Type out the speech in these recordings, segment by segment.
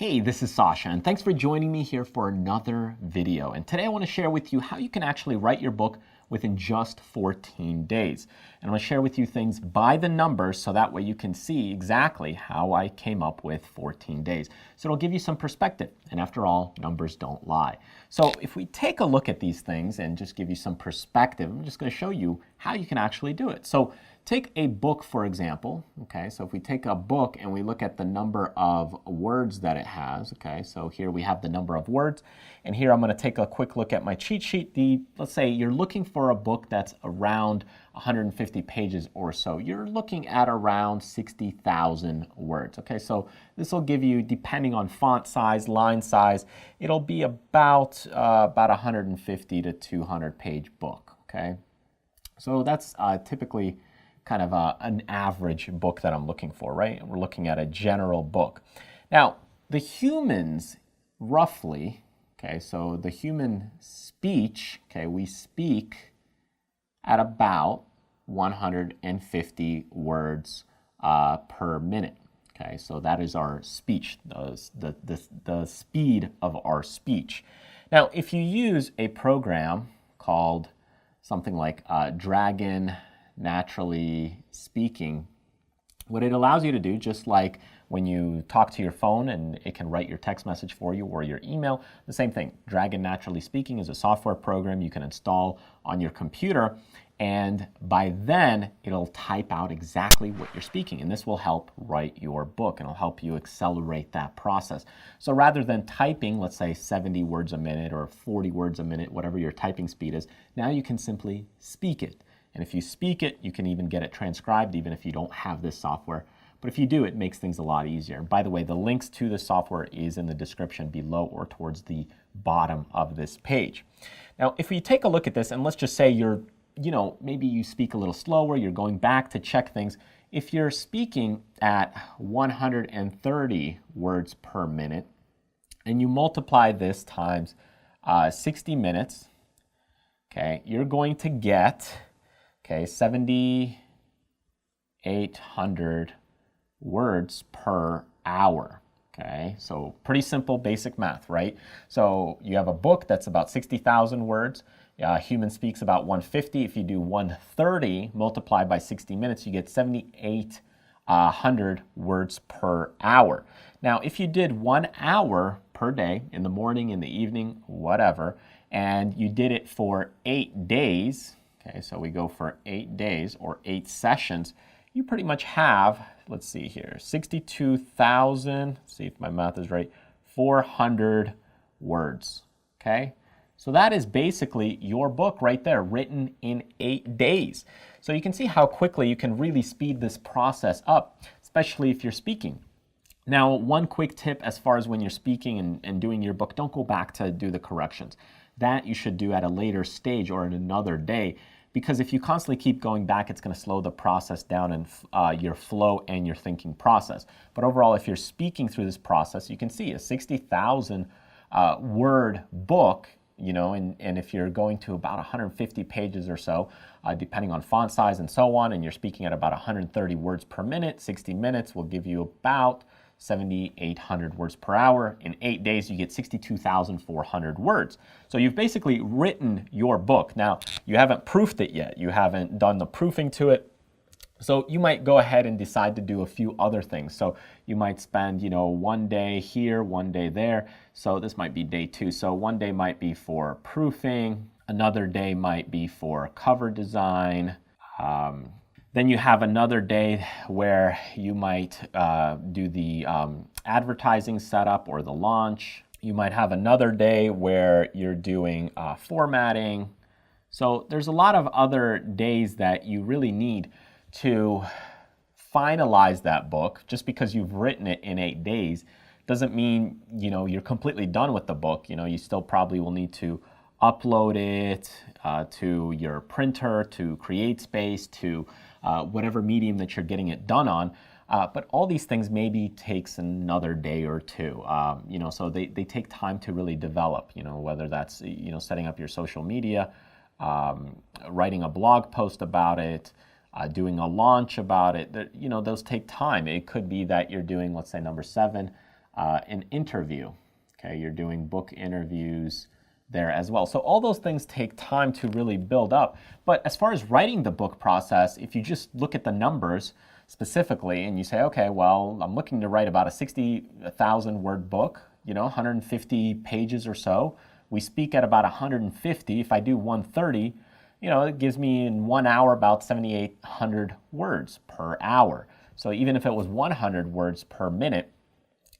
Hey, this is Sasha, and thanks for joining me here for another video. And today I want to share with you how you can actually write your book within just 14 days. And I'm going to share with you things by the numbers so that way you can see exactly how I came up with 14 days. So it'll give you some perspective. And after all, numbers don't lie. So if we take a look at these things and just give you some perspective, I'm just going to show you how you can actually do it. So take a book, for example. Okay, so if we take a book and we look at the number of words that it has, okay, so here we have the number of words, and here I'm going to take a quick look at my cheat sheet. Let's say you're looking for a book that's around 150 pages or so. You're looking at around 60,000 words. Okay, so this will give you, depending on font size, line size, it'll be about 150 to 200 page book. Okay, so that's typically kind of an average book that I'm looking for, right? We're looking at a general book. Now, the humans roughly, okay, so the human speech, okay, we speak at about 150 words per minute. Okay, so that is our speech, the speed of our speech. Now, if you use a program called something like Dragon Naturally Speaking, what it allows you to do, just like when you talk to your phone and it can write your text message for you or your email, the same thing. Dragon Naturally Speaking is a software program you can install on your computer, and by then it'll type out exactly what you're speaking, and this will help write your book and it'll help you accelerate that process. So rather than typing, let's say 70 words a minute or 40 words a minute, whatever your typing speed is, now you can simply speak it. And if you speak it, you can even get it transcribed even if you don't have this software. But if you do, it makes things a lot easier. And by the way, the links to the software is in the description below or towards the bottom of this page. Now, if we take a look at this, and let's just say maybe you speak a little slower, you're going back to check things. If you're speaking at 130 words per minute, and you multiply this times 60 minutes, okay, you're going to get 7,800 words per hour. Okay, so pretty simple basic math, right? So you have a book that's about 60,000 words. Human speaks about 150. If you do 130 multiplied by 60 minutes, you get 7,800 words per hour. Now, if you did 1 hour per day, in the morning, in the evening, whatever, and you did it for 8 days, okay, so we go for 8 days or 8 sessions, you pretty much have, let's see here, 62,000, see if my math is right, 400 words, okay? So that is basically your book right there, written in 8 days. So you can see how quickly you can really speed this process up, especially if you're speaking. Now, one quick tip as far as when you're speaking and doing your book, don't go back to do the corrections. That you should do at a later stage or in another day, because if you constantly keep going back, it's going to slow the process down and your flow and your thinking process. But overall, if you're speaking through this process, you can see a 60,000 word book, and if you're going to about 150 pages or so, depending on font size and so on, and you're speaking at about 130 words per minute, 60 minutes will give you about 7,800 words per hour. In 8 days, you get 62,400 words. So you've basically written your book. Now, you haven't proofed it yet. You haven't done the proofing to it. So you might go ahead and decide to do a few other things. So you might spend, 1 day here, 1 day there. So this might be day 2. So 1 day might be for proofing. Another day might be for cover design. Then you have another day where you might do the advertising setup or the launch. You might have another day where you're doing formatting. So there's a lot of other days that you really need to finalize that book. Just because you've written it in 8 days doesn't mean you're completely done with the book. You still probably will need to upload it to your printer, to CreateSpace, to whatever medium that you're getting it done on. But all these things maybe takes another day or two. So they take time to really develop, whether that's, setting up your social media, writing a blog post about it, doing a launch about it. Those take time. It could be that you're doing, let's say, number 7, an interview. Okay, you're doing book interviews there as well. So all those things take time to really build up. But as far as writing the book process, if you just look at the numbers specifically and you say, okay, well, I'm looking to write about a 60,000 word book, 150 pages or so. We speak at about 150. If I do 130, it gives me in 1 hour about 7,800 words per hour. So even if it was 100 words per minute,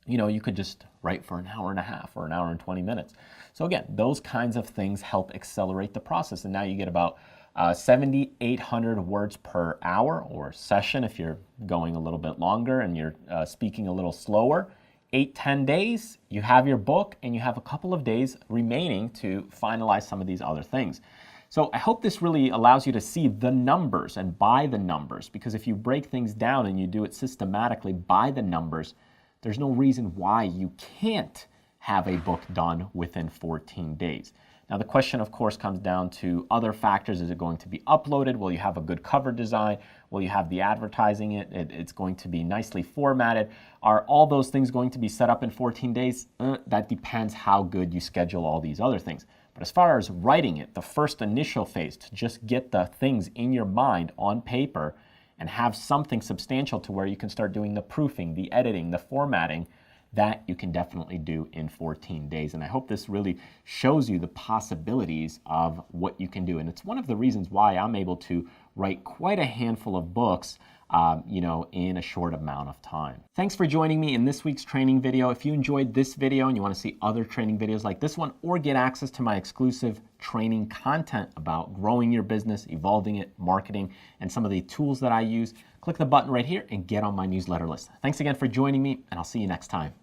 you could just write for an hour and a half or an hour and 20 minutes. So again, those kinds of things help accelerate the process. And now you get about 7,800 words per hour or session if you're going a little bit longer and you're speaking a little slower. 8-10 days, you have your book and you have a couple of days remaining to finalize some of these other things. So I hope this really allows you to see the numbers and by the numbers, because if you break things down and you do it systematically by the numbers, there's no reason why you can't have a book done within 14 days. Now the question of course comes down to other factors. Is it going to be uploaded? Will you have a good cover design? Will you have the advertising it's going to be nicely formatted? Are all those things going to be set up in 14 days? That depends how good you schedule all these other things. But as far as writing it, the first initial phase to just get the things in your mind on paper and have something substantial to where you can start doing the proofing, the editing, the formatting, that you can definitely do in 14 days. And I hope this really shows you the possibilities of what you can do. And it's one of the reasons why I'm able to write quite a handful of books in a short amount of time. Thanks for joining me in this week's training video. If you enjoyed this video and you want to see other training videos like this one or get access to my exclusive training content about growing your business, evolving it, marketing, and some of the tools that I use, click the button right here and get on my newsletter list. Thanks again for joining me, and I'll see you next time.